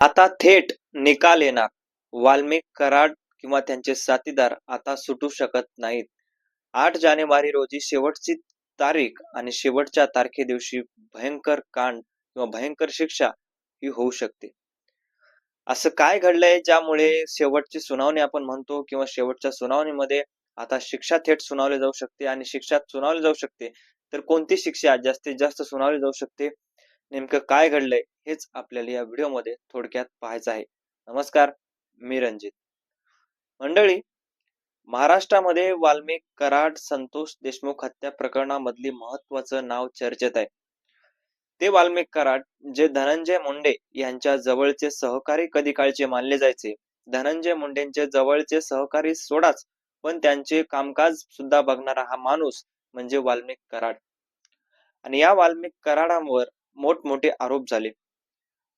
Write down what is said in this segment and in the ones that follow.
आता थेट निकाल येणार. वाल्मिक कराड किंवा त्यांचे साथीदार आता सुटू शकत नाहीत. 8 जानेवारी रोजी शेवटची तारीख आणि शेवटच्या तारखेदिवशी भयंकर कांड किंवा भयंकर शिक्षा ही होऊ शकते. असं काय घडलंय ज्यामुळे शेवटची सुनावणी आपण म्हणतो किंवा शेवटच्या सुनावणीमध्ये आता शिक्षा थेट सुनावली जाऊ शकते आणि शिक्षा सुनावली जाऊ शकते. तर कोणती शिक्षा जास्तीत जास्त सुनावली जाऊ शकते? नेमकं काय घडलंय हेच आपल्याला या व्हिडिओमध्ये थोडक्यात पाहायचं आहे. नमस्कार, मी रणजित. मंडळी, महाराष्ट्रामध्ये वाल्मिक कराड संतोष देशमुख हत्या प्रकरणामधली महत्वाचं नाव चर्चेत आहे. ते वाल्मिक कराड जे धनंजय मुंडे यांच्या जवळचे सहकारी कधी काळचे मानले जायचे. धनंजय मुंडेंचे जवळचे सहकारी सोडाच, पण त्यांचे कामकाज सुद्धा बघणारा हा माणूस म्हणजे वाल्मिक कराड. आणि या वाल्मिक कराडांवर मोठमोठे आरोप झाले.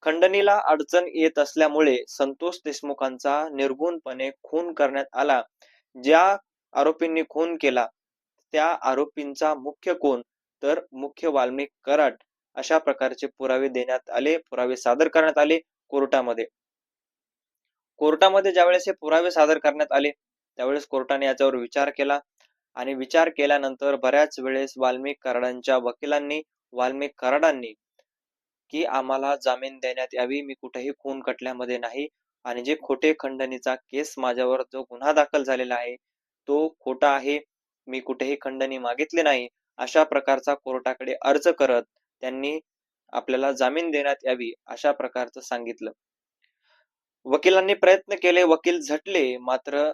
खंडणीला अडचण येत असल्यामुळे संतोष देशमुखांचा निर्घृणपणे खून करण्यात आला. ज्या आरोपींनी खून केला त्या आरोपींचा मुख्य कोण, तर मुख्य वाल्मिक कराड. अशा प्रकारचे पुरावे देण्यात आले, पुरावे सादर करण्यात आले कोर्टामध्ये. कोर्टामध्ये ज्यावेळेस हे पुरावे सादर करण्यात आले त्यावेळेस कोर्टाने याच्यावर विचार केला आणि विचार केल्यानंतर बऱ्याच वेळेस वाल्मिक कराडांच्या वकिलांनी, वाल्मिक कराडांनी की आम्हाला जामीन देण्यात यावी, मी कुठेही खून खटल्यामध्ये नाही आणि जे खोटे खंडणीचा केस माझ्यावर जो गुन्हा दाखल झालेला आहे तो खोटा आहे, मी कुठेही खंडणी मागितली नाही, अशा प्रकारचा कोर्टाकडे अर्ज करत त्यांनी आपल्याला जामीन देण्यात यावी अशा प्रकारचं सांगितलं. वकिलांनी प्रयत्न केले, वकील झटले, मात्र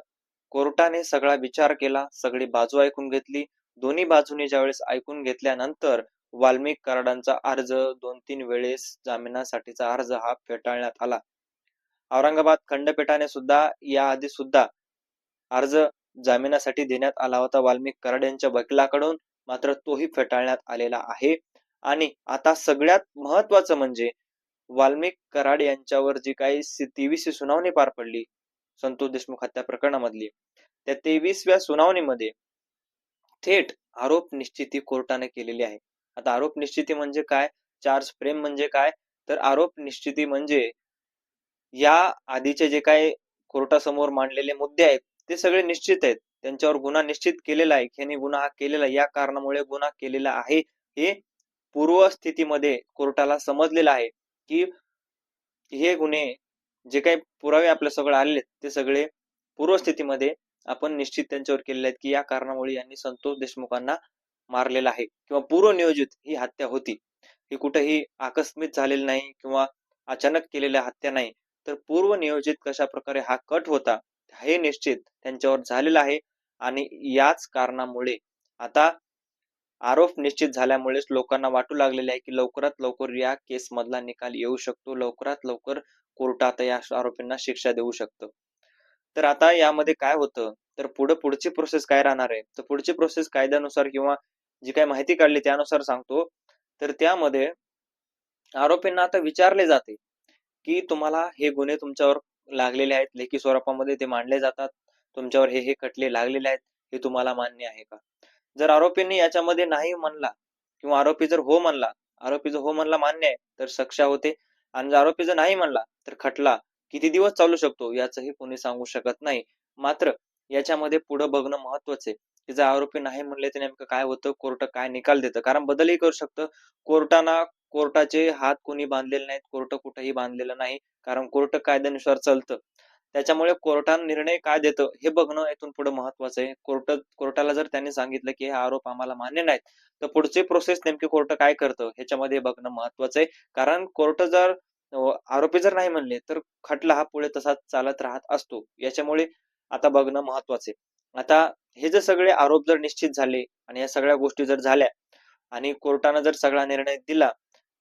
कोर्टाने सगळा विचार केला, सगळी बाजू ऐकून घेतली. दोन्ही बाजूने ज्यावेळेस ऐकून घेतल्यानंतर वाल्मिक कराडांचा अर्ज 2-3 वेळेस जामिनासाठीचा अर्ज हा फेटाळण्यात आला. औरंगाबाद खंडपीठाने सुद्धा याआधी सुद्धा अर्ज जामिनासाठी देण्यात आला होता वाल्मिक कराड यांच्या वकिलाकडून, मात्र तोही फेटाळण्यात आलेला आहे. आणि आता सगळ्यात महत्वाचं म्हणजे वाल्मिक कराड यांच्यावर जी काही 23वी सुनावणी पार पडली संतोष देशमुख हत्या प्रकरणामधली, त्या 23व्या सुनावणीमध्ये थेट आरोप निश्चिती कोर्टाने केलेली आहे. आता आरोप निश्चिती म्हणजे काय, चार्ज फ्रेम म्हणजे काय, तर आरोप निश्चिती म्हणजे या आधीचे जे काही कोर्टासमोर मांडलेले मुद्दे आहेत ते सगळे निश्चित आहेत. त्यांच्यावर गुन्हा निश्चित केलेला आहे, ह्यांनी गुन्हा हा केलेला, या कारणामुळे गुन्हा केलेला आहे हे पूर्व स्थितीमध्ये कोर्टाला समजलेलं आहे की हे गुन्हे जे काही पुरावे आपल्या सगळं आलेले ते सगळे पूर्वस्थितीमध्ये आपण निश्चित त्यांच्यावर केलेले आहेत की या कारणामुळे यांनी संतोष देशमुखांना मारलेला आहे किंवा पूर्वनियोजित ही हत्या होती. ही कुठेही आकस्मिक झालेली नाही किंवा अचानक केलेल्या हत्या नाही, तर पूर्वनियोजित कशा प्रकारे हा कट होता हे निश्चित त्यांच्यावर झालेलं आहे. आणि याच कारणामुळे आता आरोप निश्चित झाल्यामुळेच लोकांना वाटू लागलेले आहे की लवकरात लवकर या केस मधला निकाल येऊ शकतो, लवकरात लवकर कोर्टात या आरोपींना शिक्षा देऊ शकतं. तर आता यामध्ये काय होतं, तर पुढची प्रोसेस काय राहणार आहे, तर पुढची प्रोसेस कायद्यानुसार किंवा जी काही माहिती काढली त्यानुसार सांगतो. तर त्यामध्ये आरोपींना आता विचारले जाते की तुम्हाला हे गुन्हे तुमच्यावर लागलेले आहेत, लेखी स्वरूपामध्ये ते मांडले जातात, तुमच्यावर हे खटले लागलेले आहेत, हे तुम्हाला मान्य आहे का? जर आरोपींनी याच्यामध्ये नाही म्हणला किंवा आरोपी जर हो म्हणला, आरोपी जर हो म्हणला मान्य आहे तर शिक्षा होते, आणि जर आरोपी जर नाही म्हणला तर खटला किती दिवस चालू शकतो याचंही कोणी सांगू शकत नाही. मात्र याच्यामध्ये पुढे बघणं महत्वाचं आहे की जर आरोपी नाही म्हणले तर नेमकं काय होतं, कोर्ट काय निकाल देतं, कारण बदलही करू शकतं. कोर्टाचे हात कोणी बांधलेले नाहीत, कोर्ट कुठेही बांधलेलं नाही, कारण कोर्ट कायद्यानुसार चालतं. त्याच्यामुळे कोर्टाने निर्णय काय देतं हे बघणं इथून पुढे महत्वाचं आहे. कोर्टाला जर त्यांनी सांगितलं की हे आरोप आम्हाला मान्य नाहीत, तर पुढची प्रोसेस नेमकी कोर्ट काय करतं ह्याच्यामध्ये बघणं महत्वाचं आहे. कारण कोर्ट जर आरोपी जर नाही म्हणले तर खटला हा पुढे तसाच चालत राहत असतो. याच्यामुळे आता बघणं महत्वाचं आहे. आता हे जर सगळे आरोप जर निश्चित झाले आणि या सगळ्या गोष्टी जर झाल्या आणि कोर्टानं जर सगळा निर्णय दिला,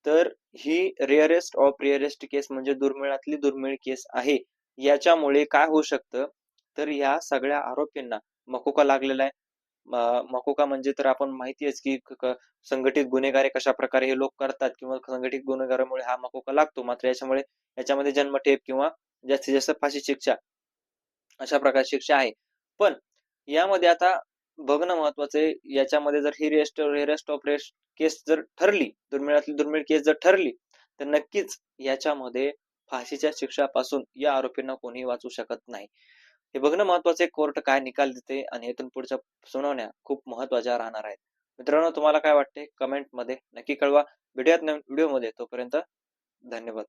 तर ही रेअरेस्ट ऑफ रेअरेस्ट केस म्हणजे दुर्मिळातली दुर्मिळ केस आहे. याच्यामुळे काय होऊ शकतं, तर या सगळ्या आरोपींना मकोका लागलेला आहे. मकोका म्हणजे तर आपण माहिती आहेच की संघटित गुन्हेगारी कशा प्रकारे हे लोक करतात किंवा संघटित गुन्हेगारामुळे हा मकोका लागतो. मात्र याच्यामध्ये जन्मठेप किंवा जास्तीत जास्त फाशी शिक्षा अशा प्रकारची शिक्षा आहे. पण यामध्ये आता बघणं महत्वाचं आहे, याच्यामध्ये जर ही रेअरेस्ट ऑफ रेअरेस्ट केस जर ठरली, दुर्मिळातली दुर्मिळ केस जर ठरली, तर नक्कीच याच्यामध्ये फाशीच्या शिक्षापासून या आरोपींना कोणीही वाचवू शकत नाही. हे बघणं महत्वाचं आहे कोर्ट काय निकाल देते आणि इथून पुढच्या सुनावण्या खूप महत्वाच्या राहणार आहेत. मित्रांनो तुम्हाला काय वाटते कमेंटमध्ये नक्की कळवा. भेटूयात नवीन व्हिडिओमध्ये तोपर्यंत धन्यवाद.